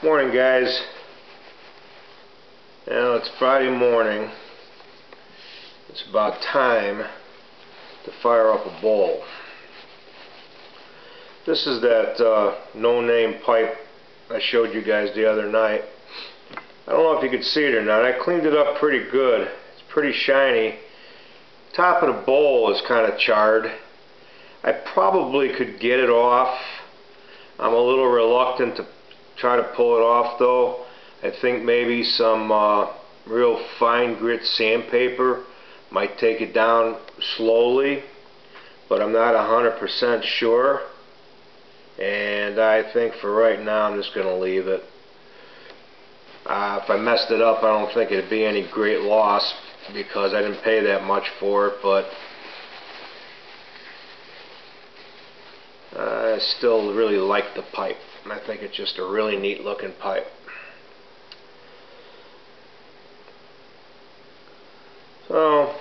Morning, guys. Now it's Friday morning. It's about time to fire up a bowl. This is that no-name pipe I showed you guys the other night. I don't know if you could see it or not. I cleaned it up pretty good. It's pretty shiny. Top of the bowl is kind of charred. I probably could get it off. I'm a little reluctant to try to pull it off though. I think maybe some real fine grit sandpaper might take it down slowly, but I'm not 100% sure, and I think for right now I'm just going to leave it. If I messed it up, I don't think it'd be any great loss because I didn't pay that much for it, but I still really like the pipe. I think it's just a really neat looking pipe. So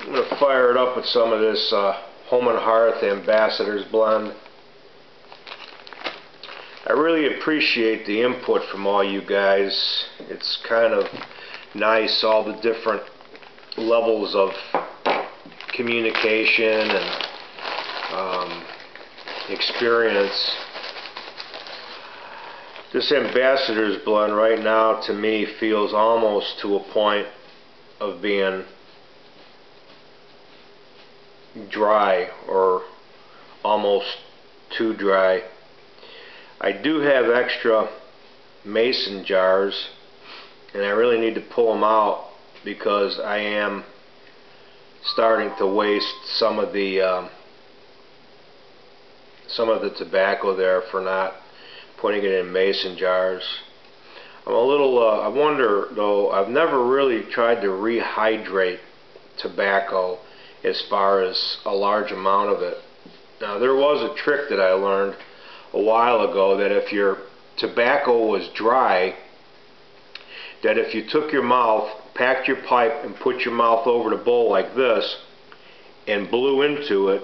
I'm going to fire it up with some of this Home and Hearth Ambassador's blend. I really appreciate the input from all you guys. It's kind of nice, all the different levels of communication and experience. This Ambassador's blend right now to me feels almost to a point of being dry or almost too dry. I do have extra mason jars and I really need to pull them out because I am starting to waste some of the tobacco there for not putting it in mason jars. I'm a little, I wonder though, I've never really tried to rehydrate tobacco as far as a large amount of it. Now there was a trick that I learned a while ago that if your tobacco was dry, that if you took your mouth, packed your pipe and put your mouth over the bowl like this and blew into it,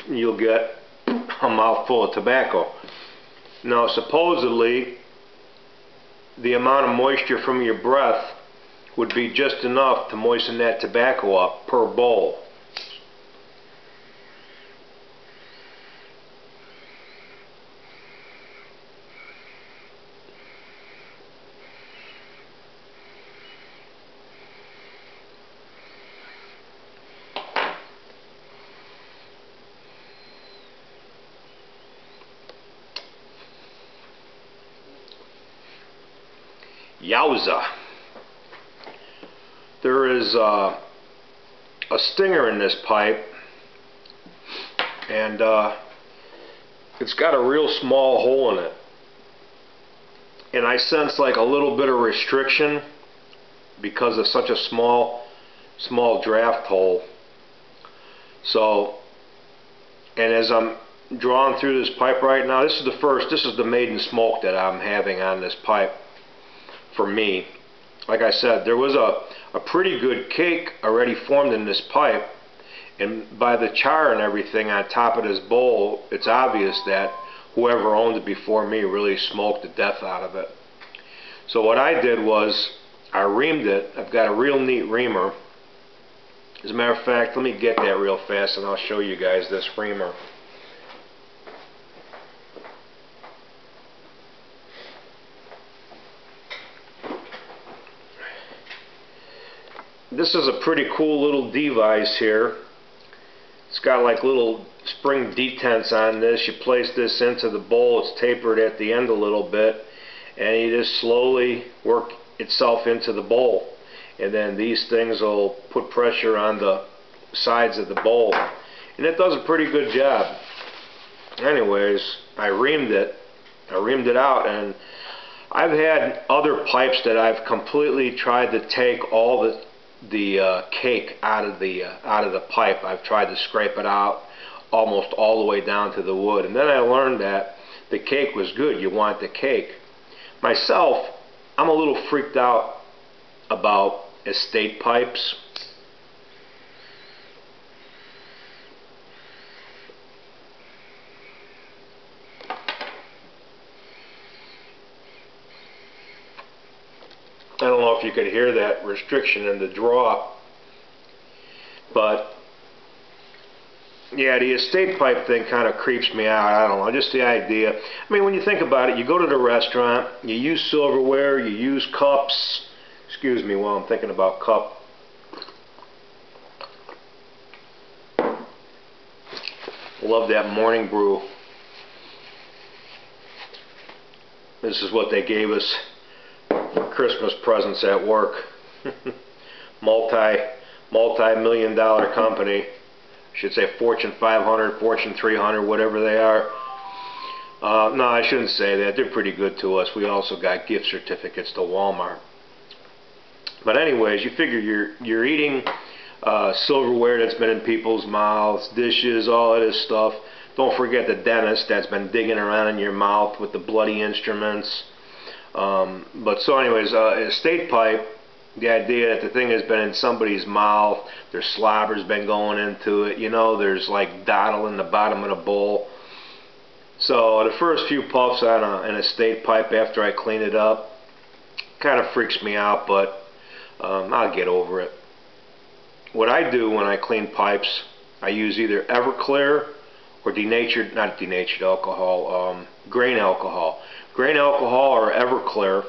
you'll get a mouthful of tobacco. Now supposedly the amount of moisture from your breath would be just enough to moisten that tobacco up per bowl. Yowza. There is a stinger in this pipe, and it's got a real small hole in it, and I sense like a little bit of restriction because of such a small draft hole. So, and as I'm drawing through this pipe right now, this is the maiden smoke that I'm having on this pipe. For me, like I said, there was a pretty good cake already formed in this pipe, and by the char and everything on top of this bowl, it's obvious that whoever owned it before me really smoked the death out of it. So what I did was I reamed it. I've got a real neat reamer. As a matter of fact, let me get that real fast and I'll show you guys this reamer. This is a pretty cool little device here. It's got like little spring detents on this. You place this into the bowl, it's tapered at the end a little bit, and you just slowly work itself into the bowl. And then these things will put pressure on the sides of the bowl. And it does a pretty good job. Anyways, I reamed it out, and I've had other pipes that I've completely tried to take all the cake out of the pipe. I've tried to scrape it out almost all the way down to the wood, and then I learned that the cake was good. You want the cake. Myself, I'm a little freaked out about estate pipes. I don't know if you could hear that restriction in the draw, but yeah, the estate pipe thing kind of creeps me out. I don't know, just the idea. I mean, when you think about it, you go to the restaurant, you use silverware, you use cups. Excuse me while I'm thinking about cup. Love that morning brew. This is what they gave us for Christmas presents at work. Multi-million-dollar company. I should say Fortune 500, Fortune 300, whatever they are. No, I shouldn't say that. They're pretty good to us. We also got gift certificates to Walmart. But anyways, you figure you're eating silverware that's been in people's mouths, dishes, all of this stuff. Don't forget the dentist that's been digging around in your mouth with the bloody instruments. But so anyways, estate pipe, the idea that the thing has been in somebody's mouth, their slobber's been going into it, you know, there's like dottle in the bottom of the bowl. So the first few puffs on an estate pipe after I clean it up kind of freaks me out, but I'll get over it. What I do when I clean pipes, I use either Everclear or not denatured alcohol, grain alcohol. Grain alcohol or Everclear.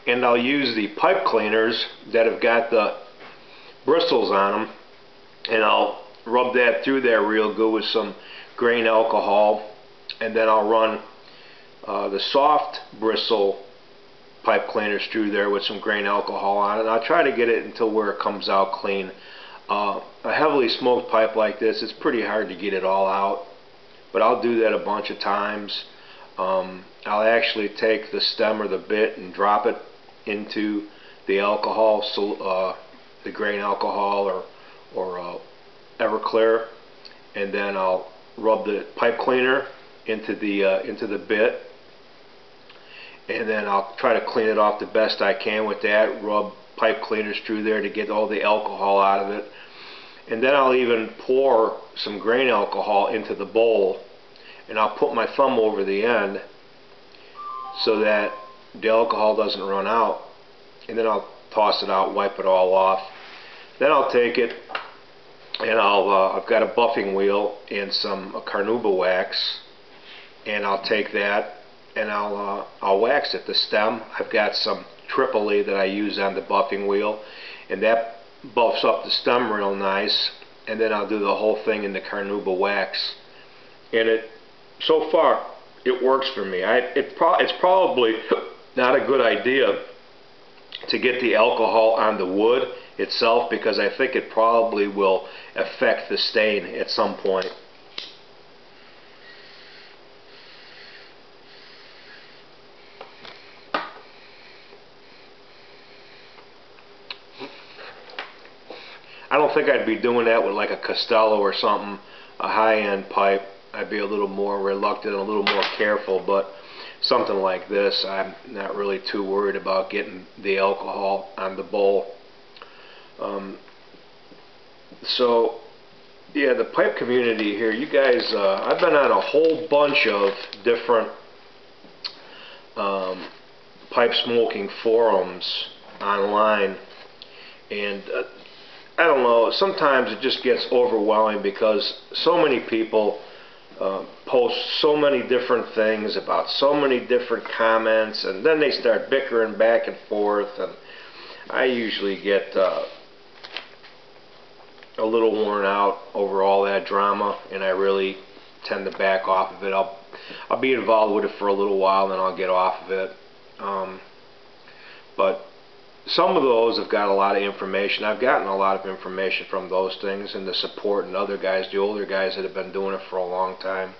And I'll use the pipe cleaners that have got the bristles on them, and I'll rub that through there real good with some grain alcohol, and then I'll run the soft bristle pipe cleaners through there with some grain alcohol on it, and I'll try to get it until where it comes out clean. A heavily smoked pipe like this, it's pretty hard to get it all out, but I'll do that a bunch of times. I'll actually take the stem or the bit and drop it into the alcohol, so the grain alcohol or Everclear, and then I'll rub the pipe cleaner into the bit, and then I'll try to clean it off the best I can with that. Rub pipe cleaners through there to get all the alcohol out of it, and then I'll even pour some grain alcohol into the bowl, and I'll put my thumb over the end so that the alcohol doesn't run out, and then I'll toss it out, wipe it all off. Then I'll take it and I've got a buffing wheel and some carnauba wax, and I'll take that and I'll wax it. The stem, I've got some Tripoli that I use on the buffing wheel, and that buffs up the stem real nice, and then I'll do the whole thing in the carnauba wax, and so far it works for me. It's probably not a good idea to get the alcohol on the wood itself, because I think it probably will affect the stain at some point. I don't think I'd be doing that with like a Costello or something, a high-end pipe. I'd be a little more reluctant, a little more careful, but something like this, I'm not really too worried about getting the alcohol on the bowl. So yeah, the pipe community here, you guys, I've been on a whole bunch of different pipe smoking forums online, and I don't know, sometimes it just gets overwhelming because so many people post so many different things about so many different comments, and then they start bickering back and forth, and I usually get a little worn out over all that drama, and I really tend to back off of it. I'll be involved with it for a little while, then I'll get off of it. But some of those have got a lot of information. I've gotten a lot of information from those things, and the support and other guys, the older guys that have been doing it for a long time.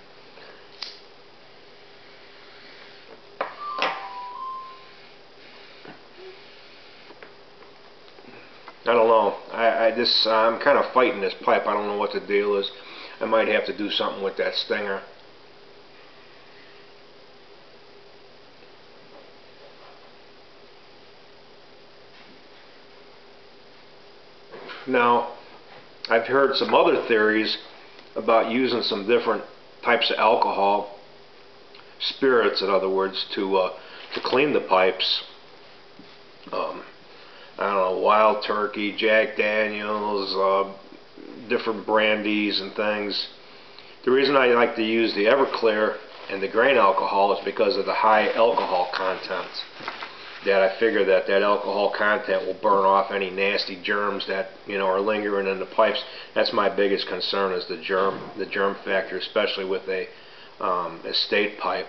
I don't know. I'm kind of fighting this pipe. I don't know what the deal is. I might have to do something with that stinger. Now, I've heard some other theories about using some different types of alcohol, spirits in other words, to clean the pipes. I don't know, Wild Turkey, Jack Daniels, different brandies and things. The reason I like to use the Everclear and the grain alcohol is because of the high alcohol content. That I figure that alcohol content will burn off any nasty germs that are lingering in the pipes. That's my biggest concern, is the germ factor, especially with a estate pipe.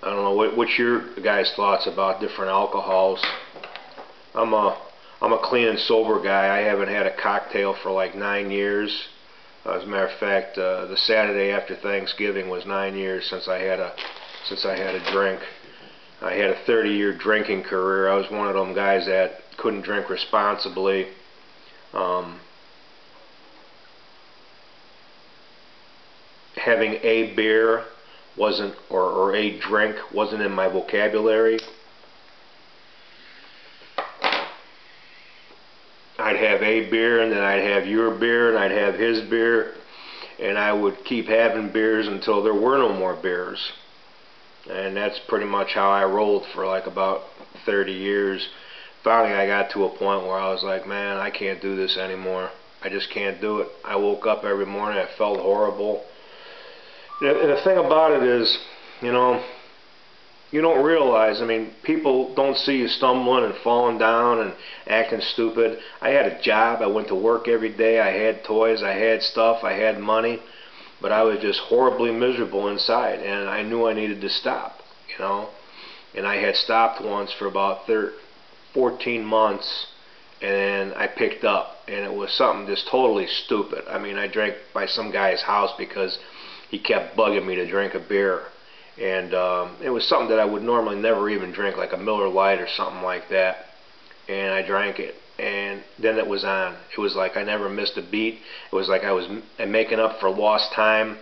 I don't know, what's your guys' thoughts about different alcohols? I'm a clean and sober guy. I haven't had a cocktail for like 9 years. As a matter of fact, the Saturday after Thanksgiving was 9 years since I had a drink. I had a 30-year drinking career. I was one of them guys that couldn't drink responsibly. Having a beer wasn't, or a drink wasn't in my vocabulary. I'd have a beer, and then I'd have your beer, and I'd have his beer, and I would keep having beers until there were no more beers. And that's pretty much how I rolled for like about 30 years. Finally I got to a point where I was like, man, I can't do this anymore. I just can't do it. I woke up every morning, I felt horrible. And the thing about it is, you don't realize, people don't see you stumbling and falling down and acting stupid. I had a job, I went to work every day, I had toys, I had stuff, I had money, but I was just horribly miserable inside, and I knew I needed to stop, And I had stopped once for about 14 months, and I picked up, and it was something just totally stupid. I drank by some guy's house because he kept bugging me to drink a beer. And it was something that I would normally never even drink, like a Miller Lite or something like that. And I drank it, and then it was on. It was like I never missed a beat. It was like I was making up for lost time.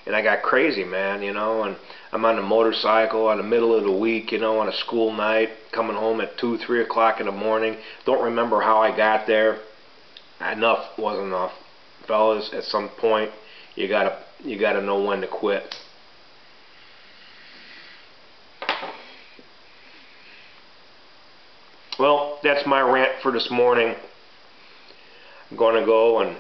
And I got crazy, man, and I'm on a motorcycle in the middle of the week, on a school night, coming home at 2, 3 o'clock in the morning. Don't remember how I got there. Enough wasn't enough. Fellas, at some point, you gotta know when to quit. Well, that's my rant for this morning. I'm going to go and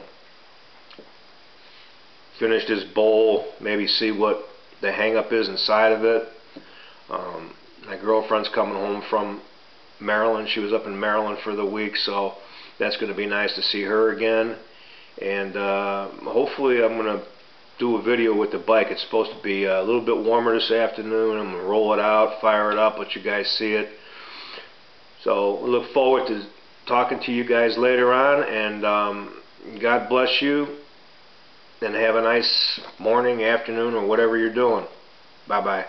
finish this bowl, maybe see what the hang-up is inside of it. My girlfriend's coming home from Maryland. She was up in Maryland for the week, so that's going to be nice to see her again. And hopefully I'm going to do a video with the bike. It's supposed to be a little bit warmer this afternoon. I'm going to roll it out, fire it up, let you guys see it. So we look forward to talking to you guys later on, and God bless you, and have a nice morning, afternoon, or whatever you're doing. Bye-bye.